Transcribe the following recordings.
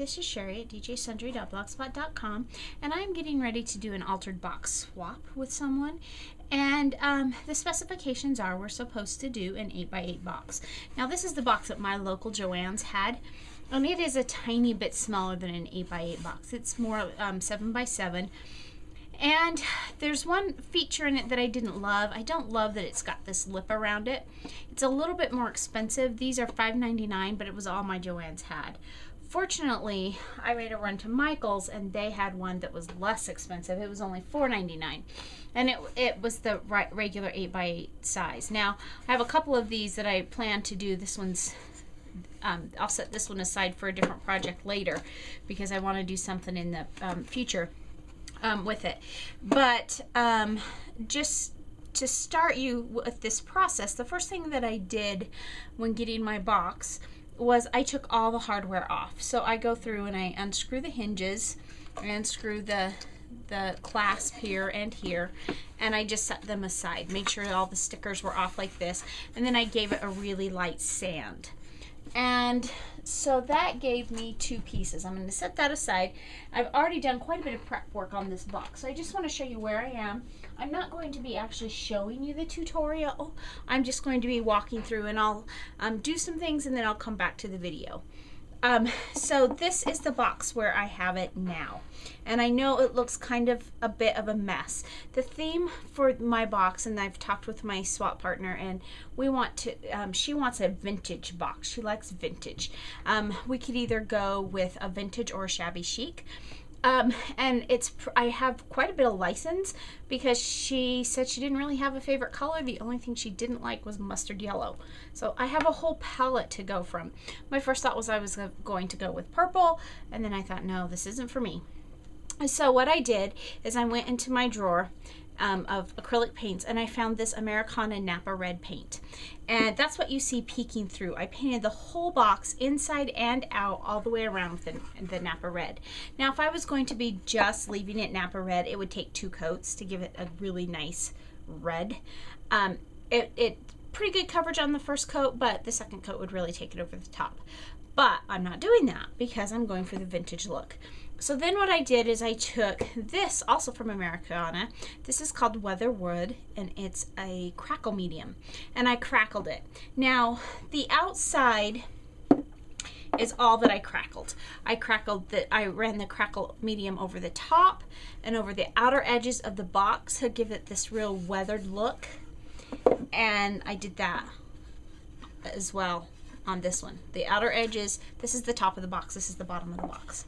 this is Cheri at djsundry.blogspot.com, and I'm getting ready to do an altered box swap with someone. And the specifications are we're supposed to do an 8x8 box. Now this is the box that my local Joann's had, and it is a tiny bit smaller than an 8x8 box. It's more 7x7. And there's one feature in it that I didn't love. I don't love that it's got this lip around it. It's a little bit more expensive. These are $5.99, but it was all my Joann's had. Fortunately, I made a run to Michael's and they had one that was less expensive. It was only $4.99, and it was the regular 8x8 size. Now, I have a couple of these that I plan to do. This one's I'll set this one aside for a different project later because I want to do something in the future with it. But just to start you with this process, the first thing that I did when getting my box was I took all the hardware off. So I go through and I unscrew the hinges, I unscrew the clasp here and here, and I just set them aside, make sure all the stickers were off like this, and then I gave it a really light sand. And so that gave me two pieces. I'm going to set that aside. I've already done quite a bit of prep work on this box, so I just want to show you where I am. I'm not going to be actually showing you the tutorial. I'm just going to be walking through, and I'll do some things and then I'll come back to the video. So this is the box where I have it now, and I know it looks kind of a bit of a mess. The theme for my box, and I've talked with my swap partner, and we want to she wants a vintage box. She likes vintage. We could either go with a vintage or a shabby chic. And I have quite a bit of license because she said she didn't really have a favorite color. The only thing she didn't like was mustard yellow. So I have a whole palette to go from. My first thought was I was going to go with purple, and then I thought, no, this isn't for me. So what I did is I went into my drawer of acrylic paints, and I found this Americana Napa Red paint, and that's what you see peeking through. I painted the whole box inside and out all the way around with the Napa Red. Now if I was going to be just leaving it Napa Red, it would take 2 coats to give it a really nice red. It pretty good coverage on the first coat, but the second coat would really take it over the top. But I'm not doing that because I'm going for the vintage look. So then what I did is I took this, also from Americana. This is called Weatherwood, and it's a crackle medium, and I crackled it. Now the outside is all that I crackled. I ran the crackle medium over the top and over the outer edges of the box to give it this real weathered look, and I did that as well on this one. The outer edges, this is the top of the box, this is the bottom of the box.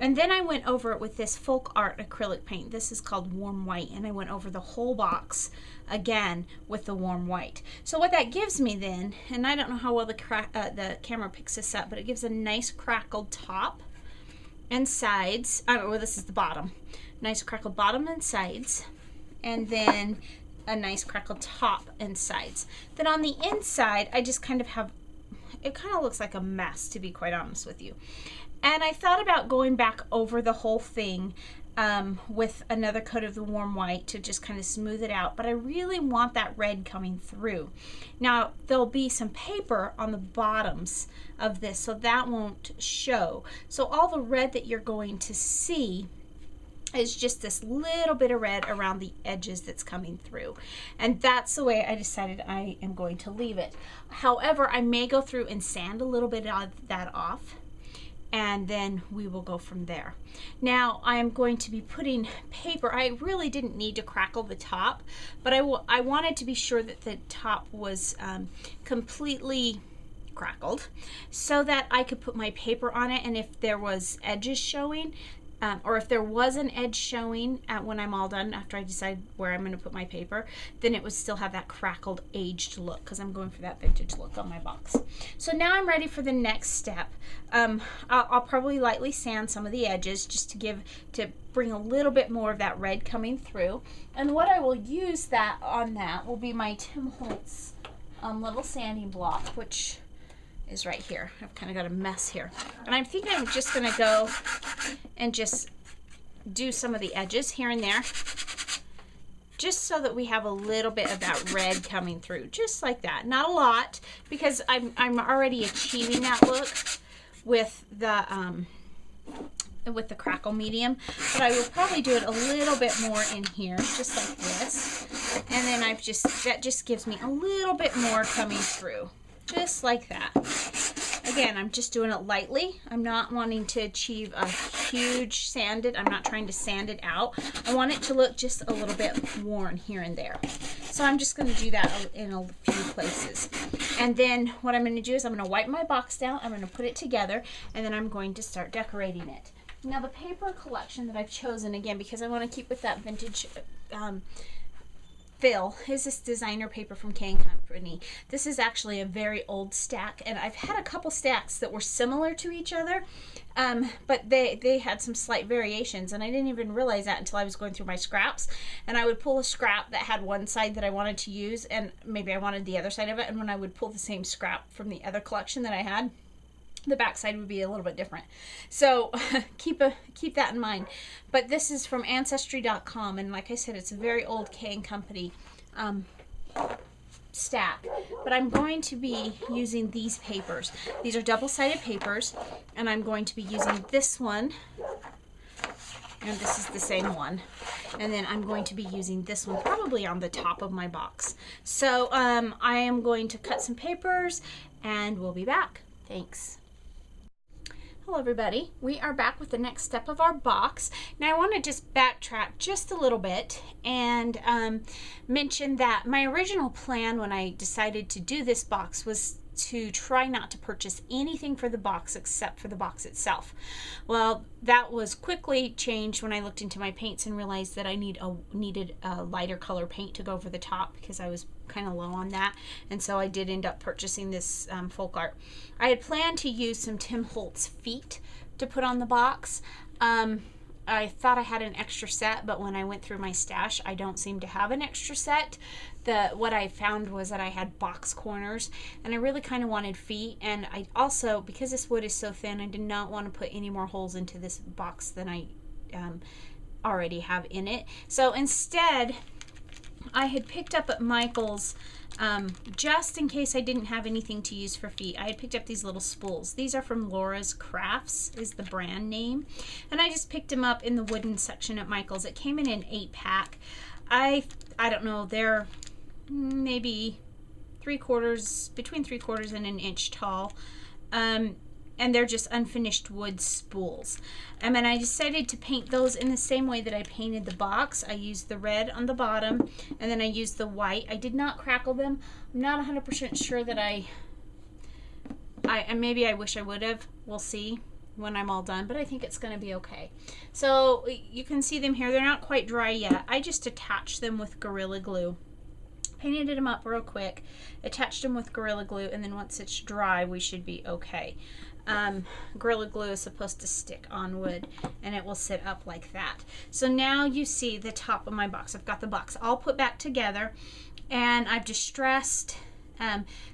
And then I went over it with this folk art acrylic paint. This is called Warm White, and I went over the whole box again with the warm white. So what that gives me then, and I don't know how well the camera picks this up, but it gives a nice crackled top and sides. Well, this is the bottom. Nice crackled bottom and sides, and then a nice crackled top and sides. Then on the inside, I just kind of have, it kind of looks like a mess, to be quite honest with you. And I thought about going back over the whole thing with another coat of the warm white to just kind of smooth it out, but I really want that red coming through. Now there'll be some paper on the bottoms of this, so that won't show. So all the red that you're going to see is just this little bit of red around the edges that's coming through, and that's the way I decided I am going to leave it. However, I may go through and sand a little bit of that off, and then we will go from there. Now I am going to be putting paper. I really didn't need to crackle the top, but I wanted to be sure that the top was completely crackled so that I could put my paper on it, and if there was edges showing, or if there was an edge showing when I'm all done, after I decide where I'm going to put my paper, then it would still have that crackled, aged look, because I'm going for that vintage look on my box. So now I'm ready for the next step. I'll probably lightly sand some of the edges just to bring a little bit more of that red coming through. And what I will use on that will be my Tim Holtz little sanding block, which is right here. I've kind of got a mess here. And I'm thinking I'm just going to go and just do some of the edges here and there, just so that we have a little bit of that red coming through, just like that. Not a lot, because I'm already achieving that look with the with the crackle medium, but I will probably do it a little bit more in here, just like this. And then that just gives me a little bit more coming through, just like that. Again, I'm just doing it lightly. I'm not wanting to achieve a huge sanded. I'm not trying to sand it out. I want it to look just a little bit worn here and there. So I'm just going to do that in a few places. And then what I'm going to do is I'm going to wipe my box down. I'm going to put it together, and then I'm going to start decorating it. Now the paper collection that I've chosen, again, because I want to keep with that vintage feel, is this designer paper from Cheri. This is actually a very old stack, and I've had a couple stacks that were similar to each other, but they had some slight variations, and I didn't even realize that until I was going through my scraps. And I would pull a scrap that had one side that I wanted to use, and maybe I wanted the other side of it, and when I would pull the same scrap from the other collection that I had, the back side would be a little bit different. So keep that in mind. But this is from Ancestry.com, and like I said, it's a very old Cheri stack. But I'm going to be using these papers. These are double-sided papers, and I'm going to be using this one, and this is the same one. And then I'm going to be using this one probably on the top of my box. So I am going to cut some papers, and we'll be back. Thanks. Hello everybody, we are back with the next step of our box. Now I want to just backtrack just a little bit and mention that my original plan when I decided to do this box was to try not to purchase anything for the box except for the box itself. Well, that was quickly changed when I looked into my paints and realized that I needed a lighter color paint to go over the top because I was kind of low on that, and so I did end up purchasing this folk art. I had planned to use some Tim Holtz feet to put on the box. I thought I had an extra set, but when I went through my stash, I don't seem to have an extra set. What I found was that I had box corners, and I really kind of wanted feet, and I also, because this wood is so thin, I did not want to put any more holes into this box than I already have in it. So instead, I had picked up at Michael's, just in case I didn't have anything to use for feet, I had picked up these little spools. These are from Laura's Crafts, is the brand name. And I just picked them up in the wooden section at Michael's. It came in an 8-pack. I don't know, they're maybe between 3/4 and an inch tall. And they're just unfinished wood spools. And then I decided to paint those in the same way that I painted the box. I used the red on the bottom, and then I used the white. I did not crackle them. I'm not 100% sure that maybe I wish I would have. We'll see when I'm all done, but I think it's going to be okay. So you can see them here. They're not quite dry yet. I just attached them with Gorilla Glue. Painted them up real quick, attached them with Gorilla Glue, and then once it's dry, we should be okay. Gorilla Glue is supposed to stick on wood, and it will sit up like that. So now you see the top of my box. I've got the box all put back together, and I've distressed.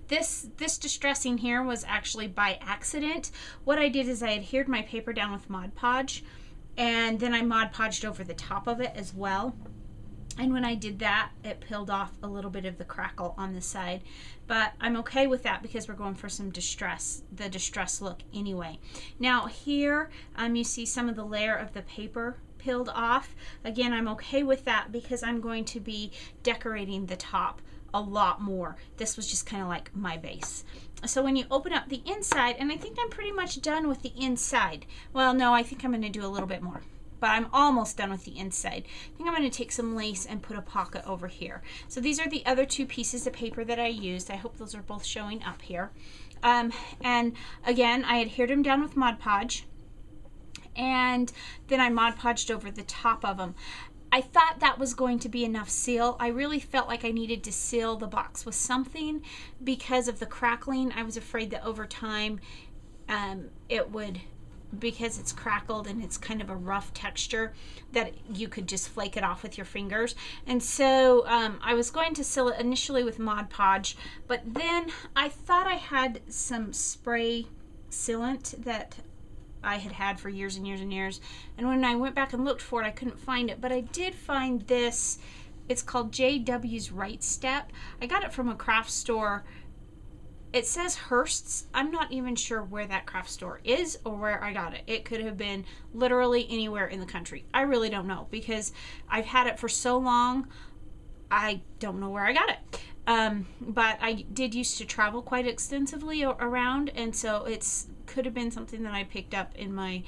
This distressing here was actually by accident. What I did is I adhered my paper down with Mod Podge, and then I Mod Podged over the top of it as well. And when I did that, it peeled off a little bit of the crackle on the side. But I'm okay with that because we're going for some distress, the distress look anyway. Now here, you see some of the layer of the paper peeled off. Again, I'm okay with that because I'm going to be decorating the top a lot more. This was just kind of like my base. So when you open up the inside, and I think I'm pretty much done with the inside. Well, no, I think I'm going to do a little bit more, but I'm almost done with the inside. I think I'm going to take some lace and put a pocket over here. So these are the other two pieces of paper that I used. I hope those are both showing up here. And again, I adhered them down with Mod Podge, and then I Mod Podged over the top of them. I thought that was going to be enough seal. I really felt like I needed to seal the box with something because of the crackling. I was afraid that over time it would, because it's crackled and it's kind of a rough texture, that you could just flake it off with your fingers. And so I was going to seal it initially with Mod Podge, but then I thought I had some spray sealant that I had for years and years and years, and when I went back and looked for it, I couldn't find it, but I did find this. It's called JW's Right Step. I got it from a craft store it says Hearst's. I'm not even sure where that craft store is or where I got it. It could have been literally anywhere in the country. I really don't know because I've had it for so long. I don't know where I got it. But I did used to travel quite extensively around, and so it's could have been something that I picked up in my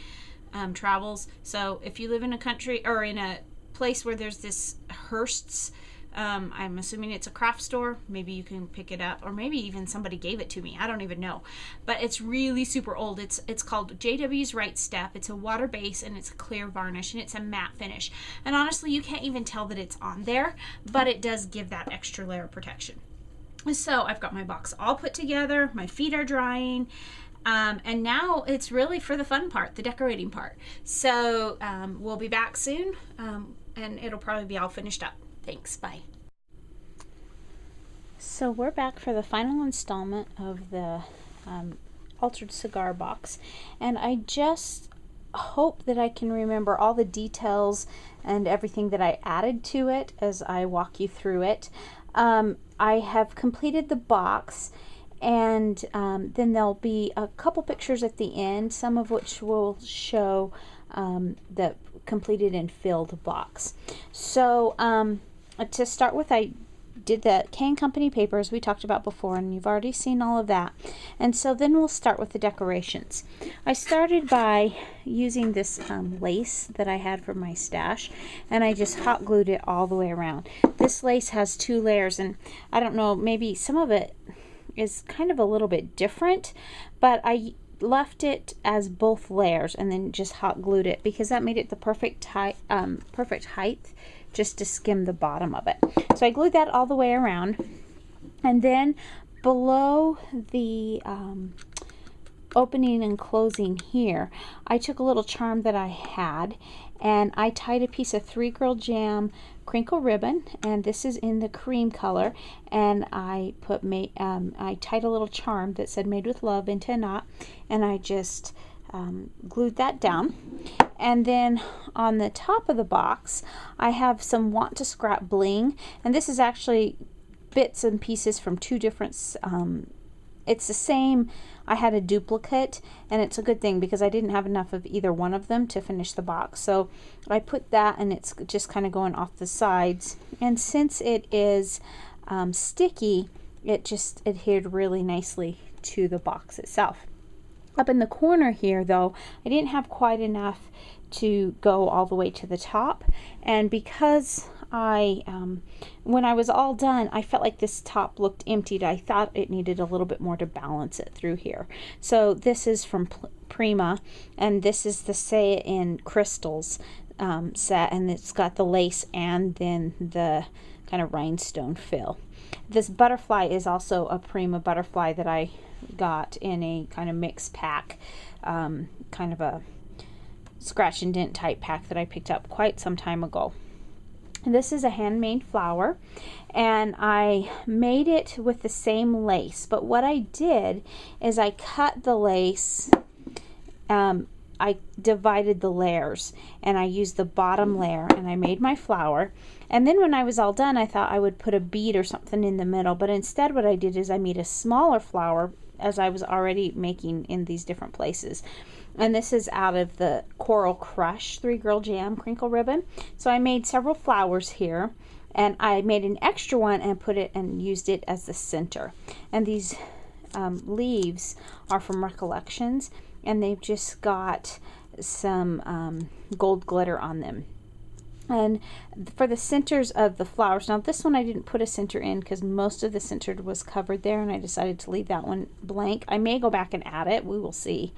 travels. So if you live in a country or in a place where there's this Hearst's, I'm assuming it's a craft store. Maybe you can pick it up, or maybe even somebody gave it to me. I don't even know. But it's really super old. It's called JW's Right Step. It's a water base and it's a clear varnish and it's a matte finish. And honestly, you can't even tell that it's on there, but it does give that extra layer of protection. So I've got my box all put together. My feet are drying. And now it's really for the fun part, the decorating part. So we'll be back soon, and it'll probably be all finished up. Thanks, bye. So we're back for the final installment of the Altered Cigar box, and I just hope that I can remember all the details and everything that I added to it as I walk you through it. I have completed the box, and then there'll be a couple pictures at the end, some of which will show the completed and filled box. So to start with, I did the Can Company paper as we talked about before, and you've already seen all of that. And so then we'll start with the decorations. I started by using this lace that I had from my stash, and I just hot glued it all the way around. This lace has 2 layers, and I don't know, maybe some of it is kind of a little bit different, but I left it as both layers and then just hot glued it because that made it the perfect height just to skim the bottom of it. So I glued that all the way around, and then below the opening and closing here, I took a little charm that I had and I tied a piece of 3 Girl Jam crinkle ribbon, and this is in the cream color, and I put I tied a little charm that said "Made with Love" into a knot, and I just glued that down. And then on the top of the box I have some Want to Scrap bling, and this is actually bits and pieces from 2 different it's the same. I had a duplicate, and it's a good thing because I didn't have enough of either one of them to finish the box. So I put that, and it's just kind of going off the sides. And since it is sticky, it just adhered really nicely to the box itself. Up in the corner here, though, I didn't have quite enough to go all the way to the top, and because when I was all done, I felt like this top looked emptied. I thought it needed a little bit more to balance it through here. So this is from Prima, and this is the Say It in Crystals set, and it's got the lace and then the kind of rhinestone fill. This butterfly is also a Prima butterfly that I got in a kind of mixed pack, kind of a scratch and dent type pack that I picked up quite some time ago. This is a handmade flower, and I made it with the same lace, but what I did is I cut the lace, I divided the layers, and I used the bottom layer and I made my flower. And then when I was all done, I thought I would put a bead or something in the middle, but instead what I did is I made a smaller flower as I was already making in these different places. And this is out of the Coral Crush 3 Girl Jam crinkle ribbon. So I made several flowers here, and I made an extra one and put it and used it as the center. And these leaves are from Recollections, and they've just got some gold glitter on them. And for the centers of the flowers, now this one I didn't put a center in because most of the center was covered there, and I decided to leave that one blank. I may go back and add it, we will see.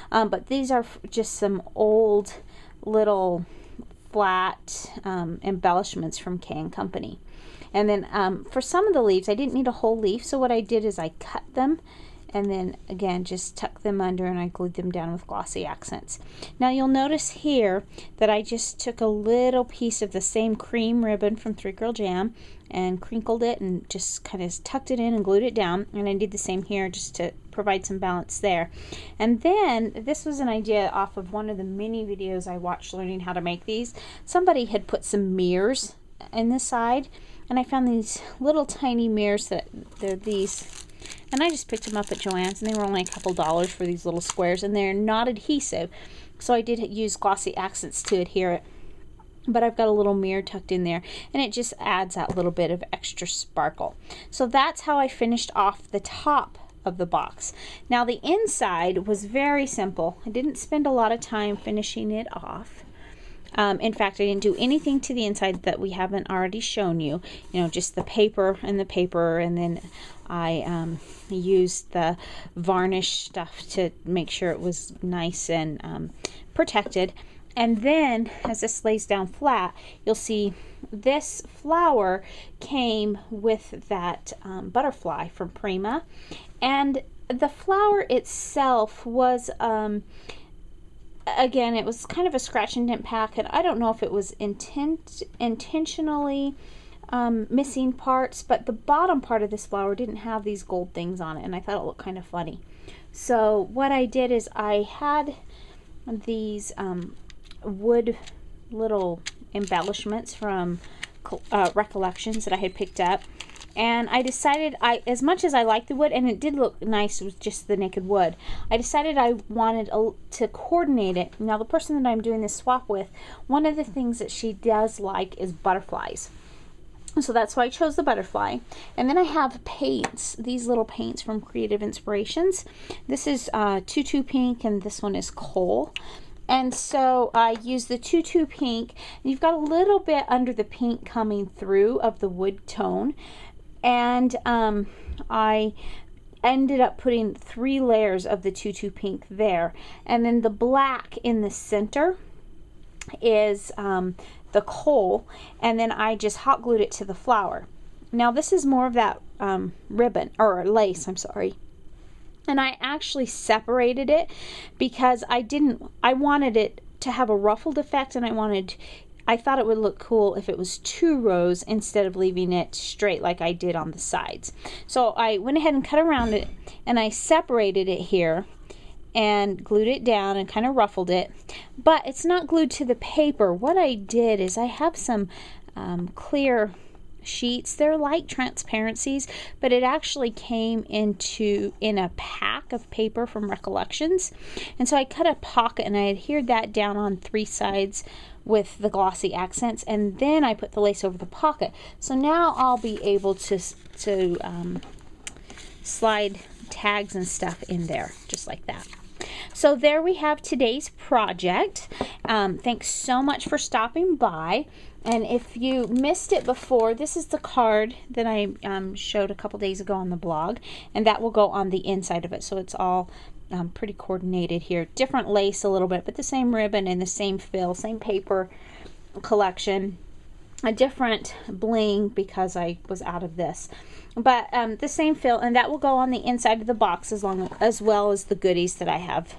But these are just some old little flat embellishments from Can Company. And then for some of the leaves, I didn't need a whole leaf, so what I did is I cut them and then again just tuck them under, and I glued them down with glossy accents. Now you'll notice here that I just took a little piece of the same cream ribbon from 3 Girl Jam and crinkled it and just kind of tucked it in and glued it down, and I did the same here just to provide some balance there. And then this was an idea off of one of the mini videos I watched learning how to make these. Somebody had put some mirrors in the side, and I found these little tiny mirrors that they're these And I just picked them up at Joann's, and they were only a couple dollars for these little squares, and they're not adhesive. So I did use glossy accents to adhere it. But I've got a little mirror tucked in there, and it just adds that little bit of extra sparkle. So that's how I finished off the top of the box. Now the inside was very simple. I didn't spend a lot of time finishing it off. In fact, I didn't do anything to the inside that we haven't already shown you. You know, just the paper, and then I used the varnish stuff to make sure it was nice and protected. And then, as this lays down flat, you'll see this flower came with that butterfly from Prima. And the flower itself was, again, it was kind of a scratch and dent pack. And I don't know if it was intentionally missing parts, but the bottom part of this flower didn't have these gold things on it. And I thought it looked kind of funny. So what I did is I had these wood little embellishments from Recollections that I had picked up, and I decided, as much as I liked the wood, and it did look nice with just the naked wood, I decided I wanted to coordinate it. Now the person that I'm doing this swap with, one of the things that she does like is butterflies. So that's why I chose the butterfly. And then I have paints, these little paints from Creative Inspirations. This is Tutu Pink, and this one is Coal. And so I use the Tutu Pink, and you've got a little bit under the pink coming through of the wood tone. And I ended up putting 3 layers of the Tutu Pink there. And then the black in the center is the Coal, and then I just hot glued it to the flower. Now this is more of that ribbon, or lace, I'm sorry. And I actually separated it because I wanted it to have a ruffled effect, and I thought it would look cool if it was 2 rows instead of leaving it straight like I did on the sides. So I went ahead and cut around it, and I separated it here and glued it down and kind of ruffled it. But it's not glued to the paper. What I did is I have some clear sheets. They're like transparencies, but it actually came in a pack of paper from Recollections. And so I cut a pocket, and I adhered that down on 3 sides with the glossy accents, and then I put the lace over the pocket. So now I'll be able to slide tags and stuff in there just like that. So there we have today's project. Thanks so much for stopping by. And if you missed it before, this is the card that I showed a couple days ago on the blog, and that will go on the inside of it. So it's all pretty coordinated here. Different lace a little bit, but the same ribbon and the same fill, same paper collection. A different bling because I was out of this, but the same fill, and that will go on the inside of the box as well as the goodies that I have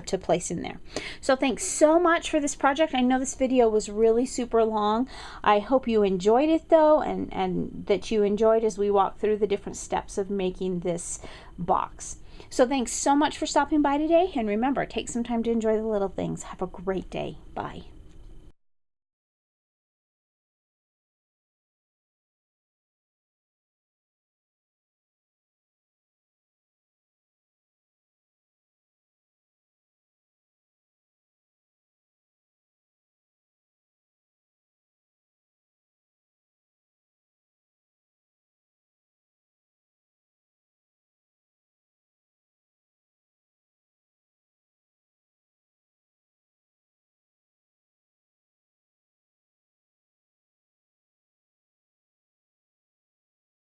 to place in there. So thanks so much for this project. I know this video was really super long. I hope you enjoyed it though, and that you enjoyed as we walk through the different steps of making this box. So thanks so much for stopping by today, and remember, take some time to enjoy the little things. Have a great day. Bye.